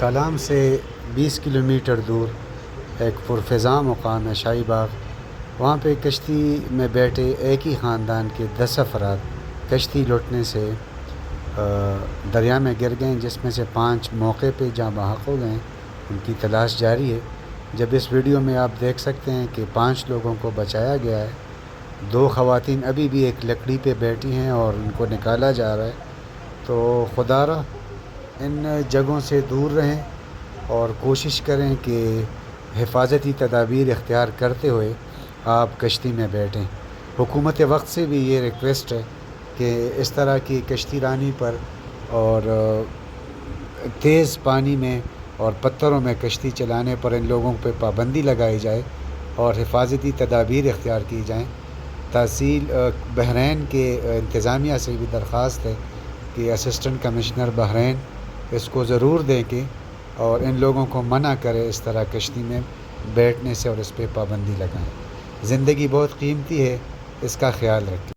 کلام سے 20 کلومیٹر دور ایک پرفضاں مقام ہے شاہی باغ. وہاں پہ کشتی میں بیٹھے ایک ہی خاندان کے 10 افراد کشتی لٹنے سے دریا میں گر گئے، جس میں سے 5 موقع پہ جاں بحق ہو گئے. ان کی تلاش جاری ہے. جب اس ویڈیو میں آپ دیکھ سکتے ہیں کہ 5 لوگوں کو بچایا گیا ہے. 2 خواتین ابھی بھی ایک لکڑی پہ بیٹھی ہیں اور ان کو نکالا جا رہا ہے. تو خدا را ان جگہوں سے دور رہیں اور کوشش کریں کہ حفاظتی تدابیر اختیار کرتے ہوئے آپ کشتی میں بیٹھیں. حکومت وقت سے بھی یہ ریکویسٹ ہے کہ اس طرح کی کشتی رانی پر اور تیز پانی میں اور پتھروں میں کشتی چلانے پر ان لوگوں پہ پابندی لگائی جائے اور حفاظتی تدابیر اختیار کی جائیں. تحصیل بحرین کے انتظامیہ سے بھی درخواست ہے کہ اسسٹنٹ کمشنر بحرین اس کو ضرور دیکھیں اور ان لوگوں کو منع کرے اس طرح کشتی میں بیٹھنے سے اور اس پہ پابندی لگائیں. زندگی بہت قیمتی ہے، اس کا خیال رکھیں.